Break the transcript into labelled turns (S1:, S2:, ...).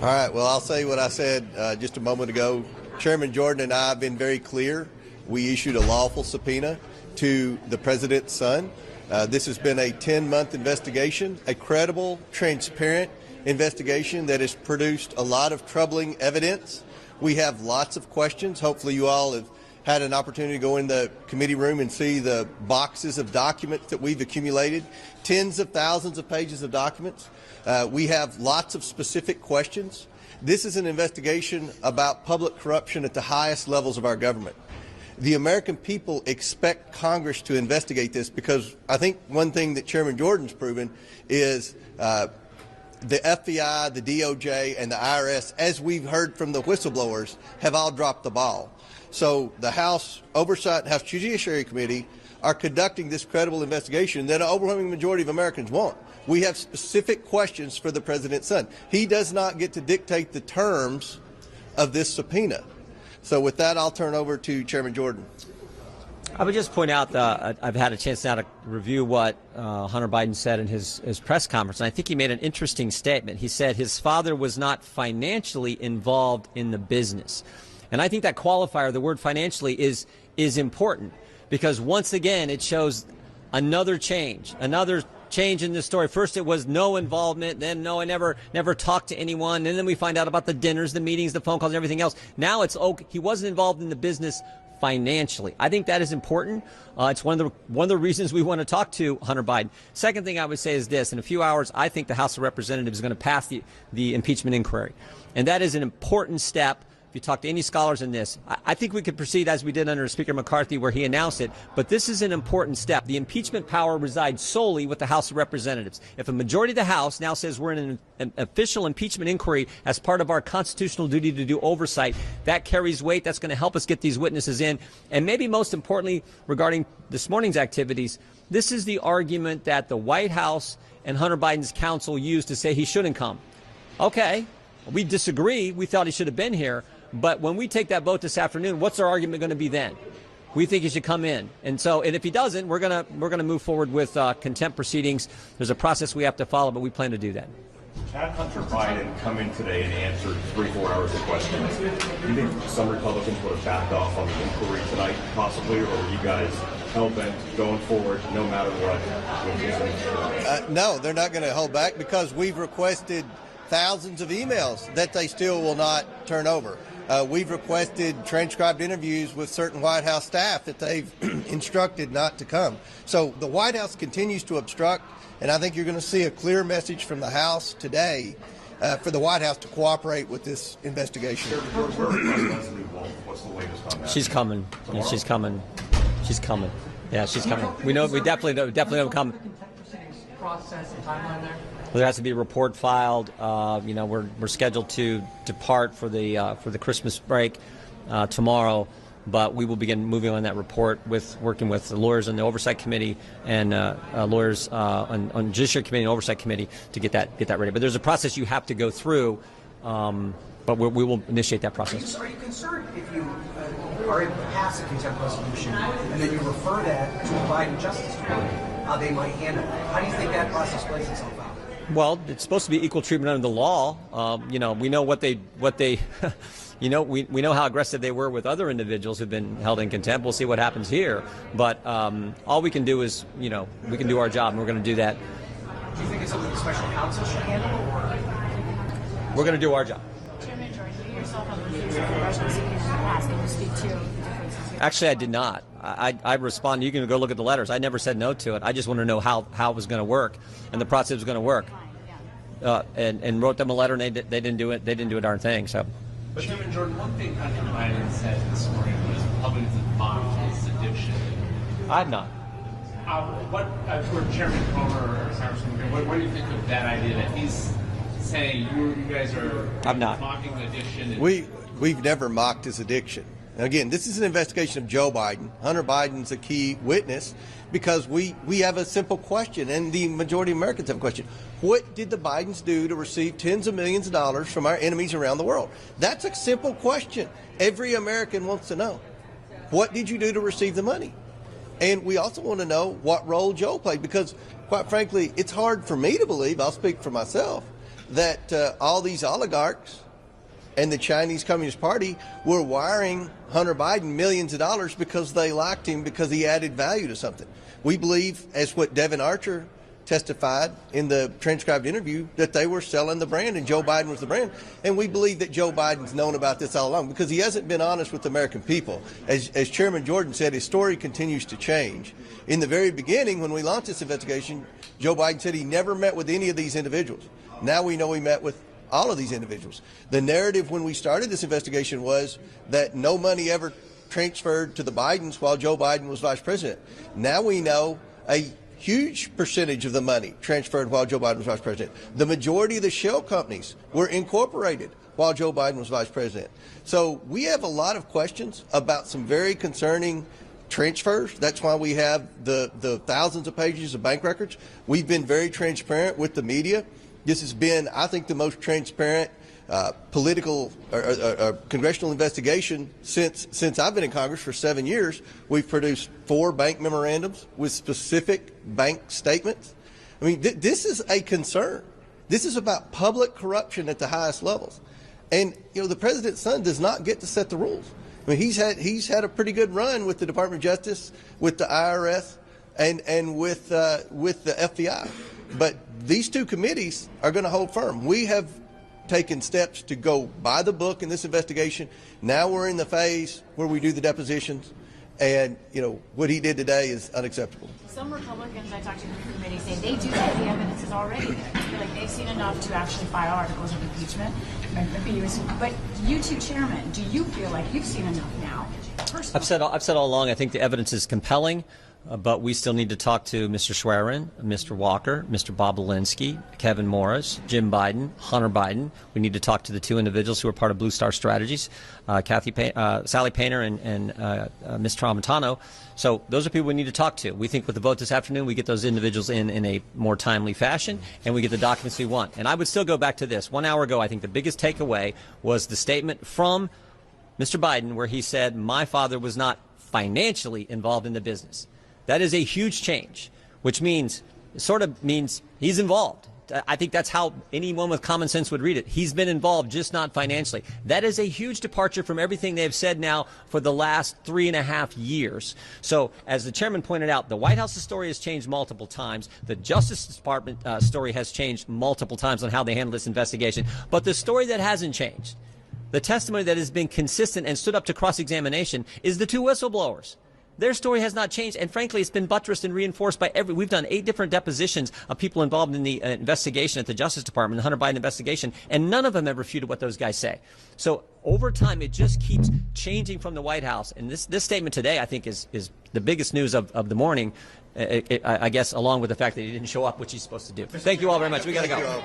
S1: All right, well, I'll say what I said just a moment ago. Chairman Jordan and I have been very clear. We issued a lawful subpoena to the president's son. This has been a 10-month investigation, a credible, transparent investigation that has produced a lot of troubling evidence. We have lots of questions. Hopefully you all have had an opportunity to go in the committee room and see the boxes of documents that we've accumulated, tens of thousands of pages of documents. We have lots of specific questions. This is an investigation about public corruption at the highest levels of our government. The American people expect Congress to investigate this because I think one thing that Chairman Jordan's proven is the FBI, the DOJ, and the IRS, as we've heard from the whistleblowers, have all dropped the ball. So the House Oversight and House Judiciary Committee are conducting this credible investigation that an overwhelming majority of Americans want. We have specific questions for the president's son. He does not get to dictate the terms of this subpoena. So with that, I'll turn over to Chairman Jordan.
S2: I would just point out that I've had a chance now to review what Hunter Biden said in his press conference, and I think he made an interesting statement. He said his father was not financially involved in the business. And I think that qualifier, the word financially, is important because once again it shows another change in this story. First it was no involvement, then no, I never talked to anyone, and then we find out about the dinners, the meetings, the phone calls, and everything else. Now it's okay, he wasn't involved in the business financially. I think that is important. It's one of the reasons we want to talk to Hunter Biden. Second thing I would say is this: in a few hours, I think the House of Representatives is going to pass the impeachment inquiry, and that is an important step. If you talk to any scholars in this, I think we could proceed as we did under Speaker McCarthy where he announced it, but this is an important step. The impeachment power resides solely with the House of Representatives. If a majority of the House now says we're in an official impeachment inquiry as part of our constitutional duty to do oversight, that carries weight. That's going to help us get these witnesses in. And maybe most importantly, regarding this morning's activities, this is the argument that the White House and Hunter Biden's counsel used to say he shouldn't come. Okay, we disagree. We thought he should have been here. But when we take that vote this afternoon, what's our argument going to be then? We think he should come in. And if he doesn't, we're gonna move forward with contempt proceedings. There's a process we have to follow, but we plan to do that.
S3: Had Hunter Biden come in today and answered 3-4 hours of questions, do you think some Republicans would have backed off on the inquiry tonight, possibly, or were you guys hell-bent going forward no matter what?
S1: No, they're not going to hold back because we've requested thousands of emails that they still will not turn over. We've requested transcribed interviews with certain White House staff that they've instructed not to come. So the White House continues to obstruct, and I think you're going to see a clear message from the House today for the White House to cooperate with this investigation.
S3: What's the latest on that?
S2: She's coming. Yeah, she's coming. She's coming. Yeah, she's coming. We know. We definitely know come.
S4: Process and timeline there.
S2: There has to be a report filed. We're scheduled to depart for the Christmas break tomorrow, but we will begin moving on that report working with the lawyers on the Oversight Committee and lawyers on Judiciary Committee and Oversight Committee to get that ready. But there's a process you have to go through, but we will initiate that process.
S4: Are you concerned if you are able to pass a contempt resolution and then you refer that to the Biden Justice Department, how they might handle it? How do you think that process plays itself out?
S2: Well, it's supposed to be equal treatment under the law. We know what they we know how aggressive they were with other individuals who've been held in contempt. We'll see what happens here. But all we can do is, we can do our job, and we're going to do that.
S4: Do you think it's something the special counsel should handle, or?
S2: We're going to do our job.
S5: Chairman Jordan, you yourself have refused the congressional subpoena in the past. Can you speak to the differences here?
S2: Actually, I did not. I responded. You can go look at the letters. I never said no to it. I just want to know how it was going to work and the process was going to work. And wrote them a letter, and they didn't do it. They didn't do a darn thing. So.
S6: But Chairman Jordan, one thing Hunter Biden said this morning was Republicans have mocked his addiction.
S2: I have not.
S6: For Chairman Comer or Congressman, what do you think of that idea that he's saying you guys are mocking addiction?
S1: We've never mocked his addiction. Again, this is an investigation of Joe Biden. Hunter Biden's a key witness because we have a simple question, and the majority of Americans have a question. What did the Bidens do to receive tens of millions of dollars from our enemies around the world? That's a simple question. Every American wants to know. What did you do to receive the money? And we also want to know what role Joe played because, quite frankly, it's hard for me to believe, I'll speak for myself, that all these oligarchs and the Chinese Communist Party were wiring Hunter Biden millions of dollars because they liked him, because he added value to something. We believe, as what Devin Archer testified in the transcribed interview, that they were selling the brand and Joe Biden was the brand. And we believe that Joe Biden's known about this all along because he hasn't been honest with the American people. As Chairman Jordan said, his story continues to change. In the very beginning, when we launched this investigation, Joe Biden said he never met with any of these individuals. Now we know he met with all of these individuals. The narrative when we started this investigation was that no money ever transferred to the Bidens while Joe Biden was vice president. Now we know a huge percentage of the money transferred while Joe Biden was vice president. The majority of the shell companies were incorporated while Joe Biden was vice president. So we have a lot of questions about some very concerning transfers. That's why we have the thousands of pages of bank records. We've been very transparent with the media. This has been, I think, the most transparent political or congressional investigation since I've been in Congress for 7 years. We've produced 4 bank memorandums with specific bank statements. I mean, this is a concern. This is about public corruption at the highest levels. And, you know, the president's son does not get to set the rules. I mean, he's had a pretty good run with the Department of Justice, with the IRS, and with the FBI. But these 2 committees are going to hold firm. We have taken steps to go by the book in this investigation. Now we're in the phase where we do the depositions, and you know what he did today is unacceptable.
S5: Some Republicans I talked to in the committee say they do think the evidence is already there. They feel like they've seen enough to actually file articles of impeachment. But you two, Chairman, do you feel like you've seen enough now? Personally?
S2: I've said all along, I think the evidence is compelling. But we still need to talk to Mr. Schwerin, Mr. Walker, Mr. Bob Alinsky, Kevin Morris, Jim Biden, Hunter Biden. We need to talk to the 2 individuals who are part of Blue Star Strategies, Sally Painter and Ms. Tramontano. So those are people we need to talk to. We think with the vote this afternoon, we get those individuals in a more timely fashion, and we get the documents we want. And I would still go back to this. 1 hour ago, I think the biggest takeaway was the statement from Mr. Biden where he said, my father was not financially involved in the business. That is a huge change, which means, sort of means he's involved. I think that's how anyone with common sense would read it. He's been involved, just not financially. That is a huge departure from everything they've said now for the last 3.5 years. So, as the chairman pointed out, the White House's story has changed multiple times. The Justice Department story has changed multiple times on how they handle this investigation. But the story that hasn't changed, the testimony that has been consistent and stood up to cross-examination, is the 2 whistleblowers. Their story has not changed, and frankly, it's been buttressed and reinforced by we've done 8 different depositions of people involved in the investigation at the Justice Department, the Hunter Biden investigation, and none of them have refuted what those guys say. So over time, it just keeps changing from the White House. And this statement today, I think, is the biggest news of the morning, I guess, along with the fact that he didn't show up, which he's supposed to do. Thank you all very much. We got to go.